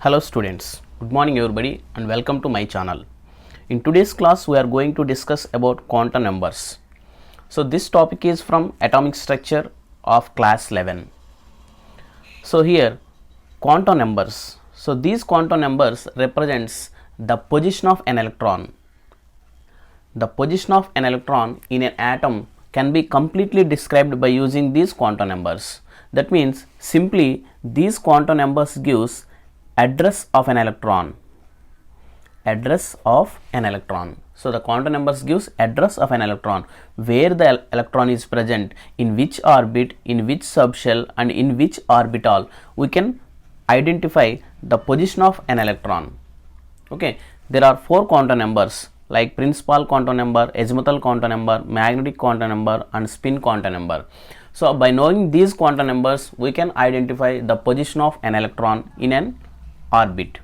Hello students, good morning everybody and welcome to my channel. In today's class we are going to discuss about quantum numbers. So this topic is from atomic structure of class 11. So here quantum numbers. So these quantum numbers represents the position of an electron. The position of an electron in an atom can be completely described by using these quantum numbers. That means simply these quantum numbers gives address of an electron. So the quantum numbers gives address of an electron, where the electron is present, in which orbit, in which subshell and in which orbital. We can identify the position of an electron. Okay, there are four quantum numbers like principal quantum number, azimuthal quantum number, magnetic quantum number and spin quantum number. So by knowing these quantum numbers we can identify the position of an electron in an orbit.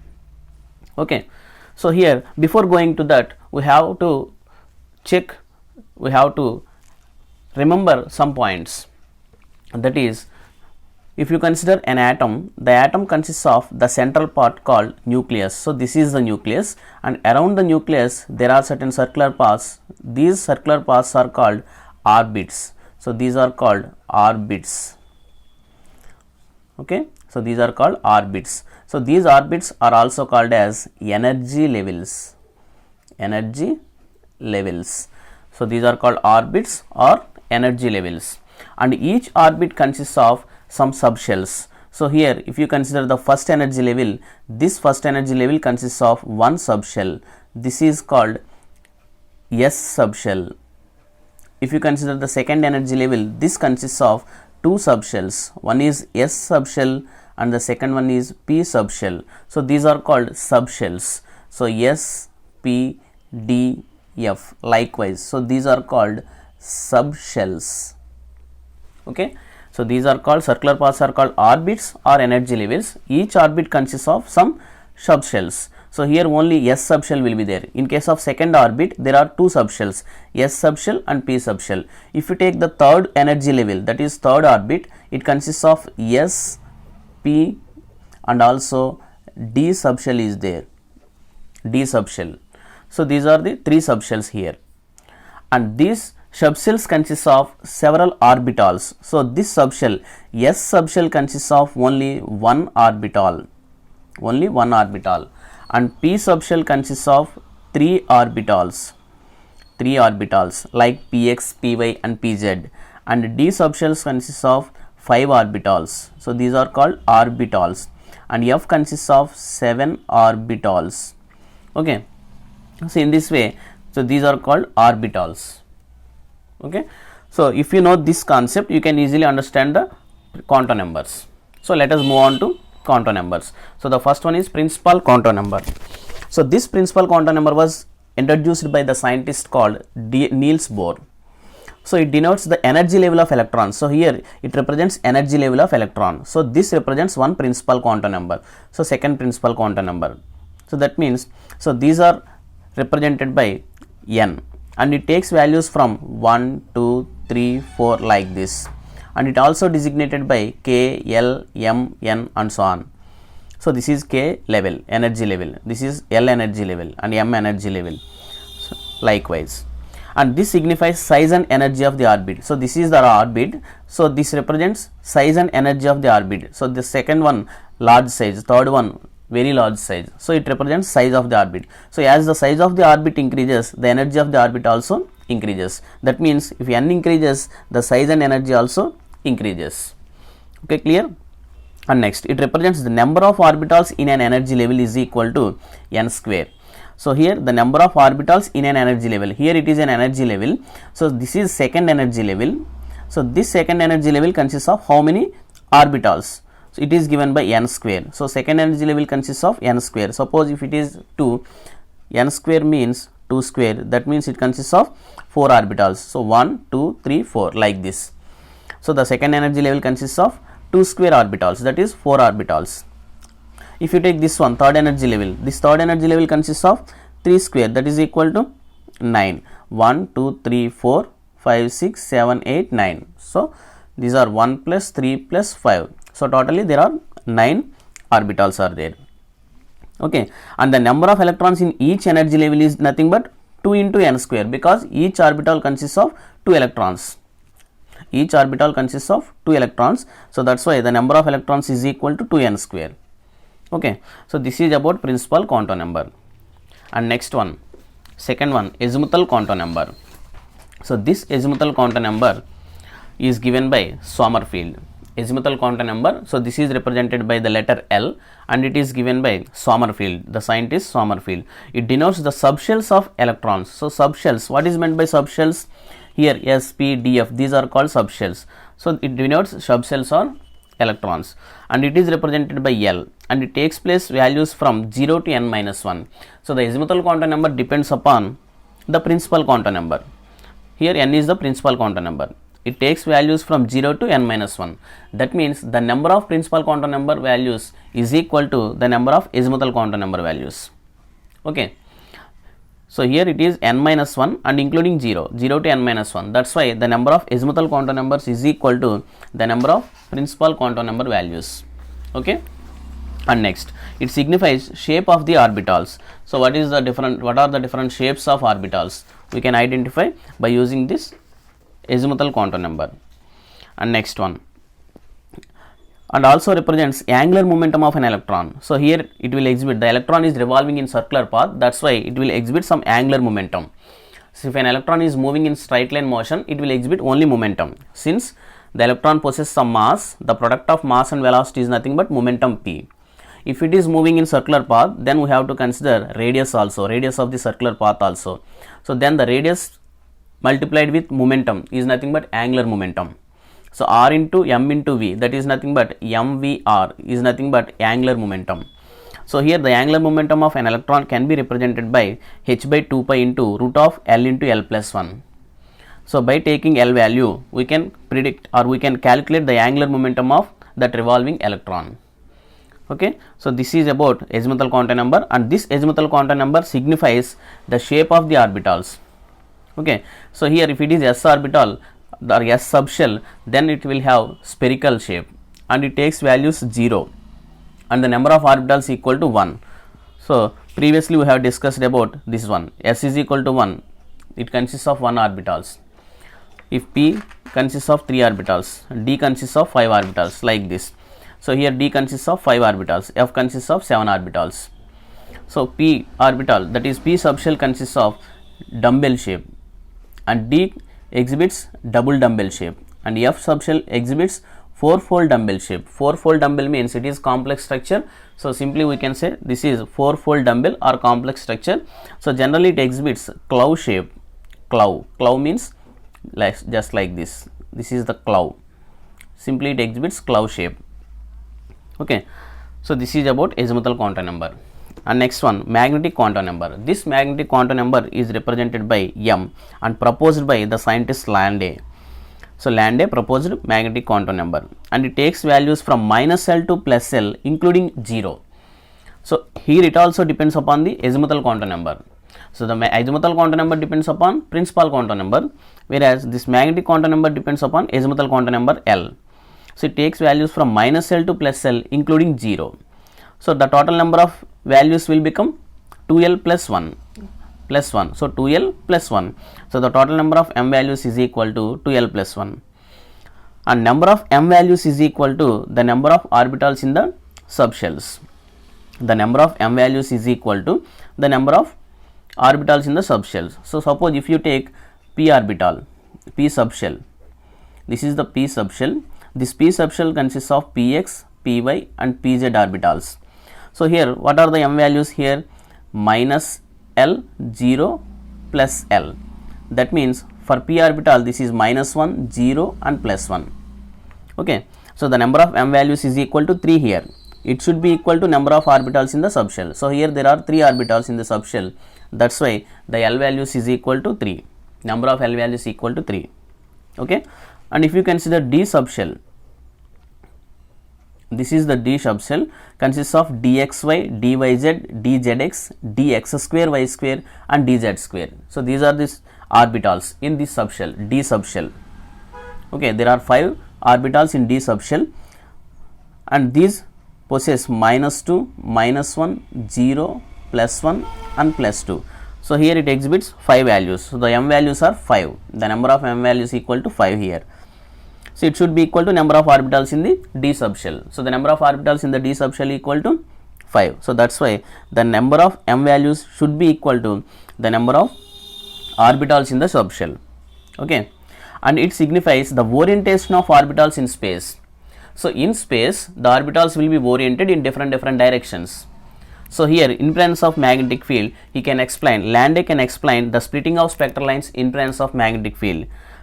Okay, so here before going to that we have to remember some points. That is, if you consider an atom, the atom consists of the central part called nucleus. So this is the nucleus, and around the nucleus there are certain circular paths. These circular paths are called orbits. So these are called orbits. Okay, so these are called orbits. So these orbits are also called as energy levels. So these are called orbits or energy levels, and each orbit consists of some subshells. So here if you consider the first energy level, this first energy level consists of one subshell. This is called S subshell. If you consider the second energy level, this consists of two subshells. One is S subshell and the second one is P subshell. So these are called subshells. So S, P, D, F likewise. So these are called subshells. Okay, so these are called, circular paths are called orbits or energy levels. Each orbit consists of some subshells. So here only S subshell will be there. In case of second orbit there are two subshells, S subshell and P subshell. If you take the third energy level, that is third orbit, it consists of S, P and also D subshell is there, D subshell. So these are the three subshells here, and these subshells consist of several orbitals. So this subshell, S subshell, consists of only one orbital, and P subshell consists of three orbitals like Px, Py and Pz, and D subshells consists of 5 orbitals. So these are called orbitals, and F consists of 7 orbitals. Okay, so in this way, so these are called orbitals. Okay, so if you know this concept, you can easily understand the quantum numbers. So let us move on to quantum numbers. So the first one is principal quantum number. So this principal quantum number was introduced by the scientist called Niels Bohr. So it denotes the energy level of electrons. So here it represents energy level of electron. So this represents one principal quantum number. So second principal quantum number. So that means, so these are represented by n, and it takes values from 1, 2, 3, 4 like this, and it also designated by K, L, M, N and so on. So this is K level, energy level, this is L energy level and M energy level, so likewise, and this signifies size and energy of the orbit. So this is the orbit, so this represents size and energy of the orbit. So the second one large size, third one very large size, so it represents size of the orbit. So as the size of the orbit increases, the energy of the orbit also increases. That means if n increases, the size and energy also increases. Okay, clear? And next, it represents the number of orbitals in an energy level is equal to n square. So here the number of orbitals in an energy level, here it is an energy level, so this is second energy level. So this second energy level consists of how many orbitals? So it is given by n square. So second energy level consists of n square. Suppose if it is 2, n square means 2 square, that means it consists of 4 orbitals. So 1, 2, 3, 4 like this. So the second energy level consists of 2 square orbitals, that is 4 orbitals. If you take this one, third energy level, this third energy level consists of 3 square, that is equal to 9. 1, 2, 3, 4, 5, 6, 7, 8, 9. So these are 1 plus 3 plus 5. So totally there are 9 orbitals are there. Okay, and the number of electrons in each energy level is nothing but 2 into n square, because each orbital consists of 2 electrons. Each orbital consists of 2 electrons, so that's why the number of electrons is equal to 2n square. Okay, so this is about principal quantum number. And next one, second one, azimuthal quantum number. So this azimuthal quantum number is given by Sommerfeld. Azimuthal quantum number, so this is represented by the letter L, and it is given by Sommerfeld, the scientist Sommerfeld. It denotes the subshells of electrons. So subshells, what is meant by subshells? Here S, P, D, F, these are called subshells. So it denotes subshells or electrons, and it is represented by L, and it takes place values from 0 to n minus 1. So the azimuthal quantum number depends upon the principal quantum number. Here n is the principal quantum number. It takes values from 0 to n minus 1. That means the number of principal quantum number values is equal to the number of azimuthal quantum number values. Okay. So here it is n minus 1 and including 0 to n minus 1. That's why the number of azimuthal quantum numbers is equal to the number of principal quantum number values. Okay. And next, it signifies shape of the orbitals. So what are the different shapes of orbitals? We can identify by using this azimuthal quantum number. And next one, and also represents angular momentum of an electron. So here it will exhibit, the electron is revolving in circular path, that's why it will exhibit some angular momentum. So if an electron is moving in straight line motion, it will exhibit only momentum. Since the electron possesses some mass, the product of mass and velocity is nothing but momentum p. If it is moving in circular path, then we have to consider radius also, radius of the circular path also. So then the radius multiplied with momentum is nothing but angular momentum. So r into m into v, that is nothing but mvr, is nothing but angular momentum. So here the angular momentum of an electron can be represented by h by 2 pi into root of L into L plus 1. So by taking L value, we can predict or we can calculate the angular momentum of that revolving electron. Okay, so this is about azimuthal quantum number, and this azimuthal quantum number signifies the shape of the orbitals. Okay, so here if it is s orbital or s subshell, then it will have spherical shape and it takes values 0 and the number of orbitals equal to 1. So previously we have discussed about this one, s is equal to 1, it consists of 1 orbitals. If p consists of 3 orbitals, d consists of 5 orbitals, like this. So here d consists of 5 orbitals, f consists of 7 orbitals. So p orbital, that is p subshell, consists of dumbbell shape, and d exhibits double dumbbell shape, and f subshell exhibits four-fold dumbbell shape. Four-fold dumbbell means it is complex structure. So simply we can say this is four-fold dumbbell or complex structure. So generally it exhibits claw shape. Claw means like just like this. This is the claw. Simply it exhibits claw shape. Okay. So this is about azimuthal quantum number. And next one, magnetic quantum number. This magnetic quantum number is represented by m and proposed by the scientist Landé. So Landé proposed magnetic quantum number, and it takes values from minus L to plus L including 0. So here it also depends upon the azimuthal quantum number. So the azimuthal quantum number depends upon principal quantum number, whereas this magnetic quantum number depends upon azimuthal quantum number L. So it takes values from minus L to plus L including 0. So the total number of values will become 2L plus 1. So 2L plus 1. So the total number of m values is equal to 2L plus 1. And number of m values is equal to the number of orbitals in the subshells. The number of m values is equal to the number of orbitals in the subshells. So suppose if you take p orbital, p subshell, this is the p subshell. This p subshell consists of px, py and pz orbitals. So here what are the m values here? Minus L, 0, plus L. That means for p orbital this is minus 1, 0 and plus 1. Okay. So the number of m values is equal to 3 here. It should be equal to number of orbitals in the subshell. So here there are 3 orbitals in the subshell. That's why the L values is equal to 3. Number of L values equal to 3. Okay. And if you consider d subshell, this is the d subshell, consists of dxy, dyz, dzx, dx square y square and dz square. So these are these orbitals in this subshell, d subshell. Okay, there are 5 orbitals in d subshell, and these possess -2, -1, 0, +1 and +2. So here it exhibits 5 values. So the m values are 5. The number of m values equal to 5 here. So it should be equal to number of orbitals in the d subshell. So the number of orbitals in the d subshell equal to 5. So that's why the number of m values should be equal to the number of orbitals in the subshell. Okay, and it signifies the orientation of orbitals in space. So in space the orbitals will be oriented in different directions. So here in presence of magnetic field, he can explain, Landé can explain the splitting of spectral lines in presence of magnetic field.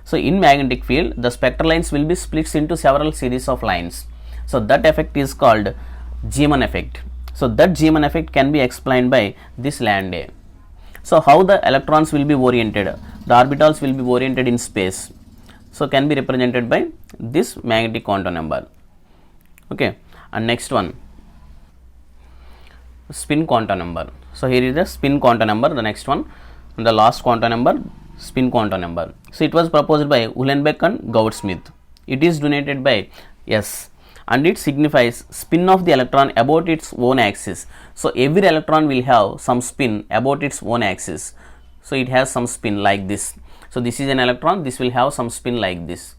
So in magnetic field, the spectral lines will be split into several series of lines. So that effect is called Zeeman effect. So that Zeeman effect can be explained by this Landé. So how the electrons will be oriented, the orbitals will be oriented in space. So can be represented by this magnetic quantum number. Okay, and next one, spin quantum number. So here is the spin quantum number, the next one, and the last quantum number, spin quantum number. So it was proposed by Uhlenbeck and Goudsmit. It is denoted by S, and it signifies spin of the electron about its own axis. So every electron will have some spin about its own axis. So it has some spin like this. So this is an electron, this will have some spin like this.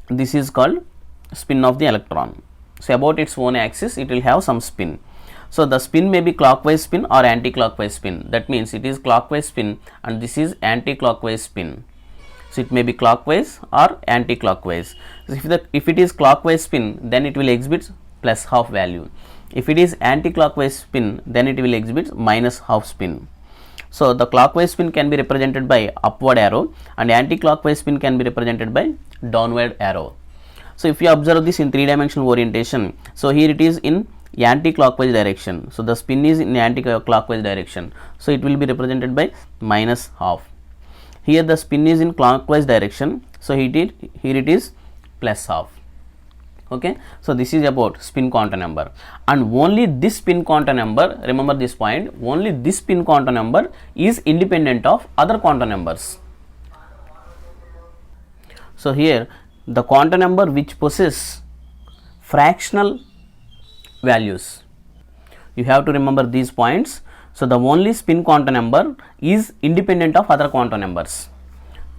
This is called spin of the electron. So about its own axis it will have some spin. So the spin may be clockwise spin or anti-clockwise spin. That means it is clockwise spin and this is anti-clockwise spin. So it may be clockwise or anti-clockwise. So if it is clockwise spin, then it will exhibit plus half value. If it is anti-clockwise spin, then it will exhibit minus half spin. So the clockwise spin can be represented by upward arrow and anti-clockwise spin can be represented by downward arrow. So if you observe this in 3-dimensional orientation, so here it is in anti-clockwise direction. So the spin is in anti-clockwise direction. So it will be represented by minus half. Here the spin is in clockwise direction. So here it is plus half. Okay. So this is about spin quantum number, and only this spin quantum number, remember this point, only this spin quantum number is independent of other quantum numbers. So here the quantum number which possess fractional values, you have to remember these points. So the only spin quantum number is independent of other quantum numbers.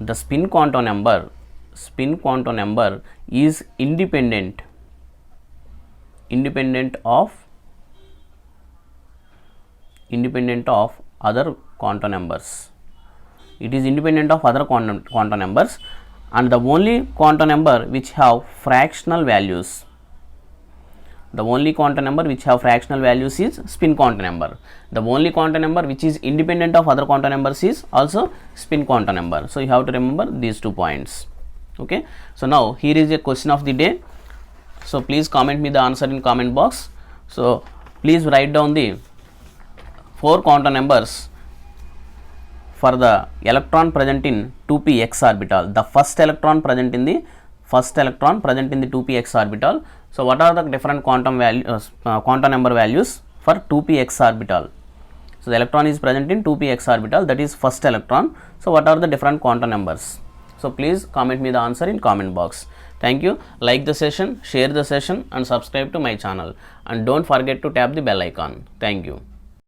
The spin quantum number is independent of other quantum numbers. It is independent of other quantum numbers, and the only quantum number which have fractional values, is spin quantum number. The only quantum number which is independent of other quantum numbers is also spin quantum number. So you have to remember these 2 points. Okay. So now here is a question of the day. So please comment me the answer in comment box. So please write down the 4 quantum numbers for the electron present in 2px orbital. The first electron present in the 2px orbital. So what are the different quantum number values for 2px orbital? So the electron is present in 2px orbital, that is first electron. So what are the different quantum numbers? So please comment me the answer in comment box. Thank you. Like the session, share the session and subscribe to my channel, and don't forget to tap the bell icon. Thank you.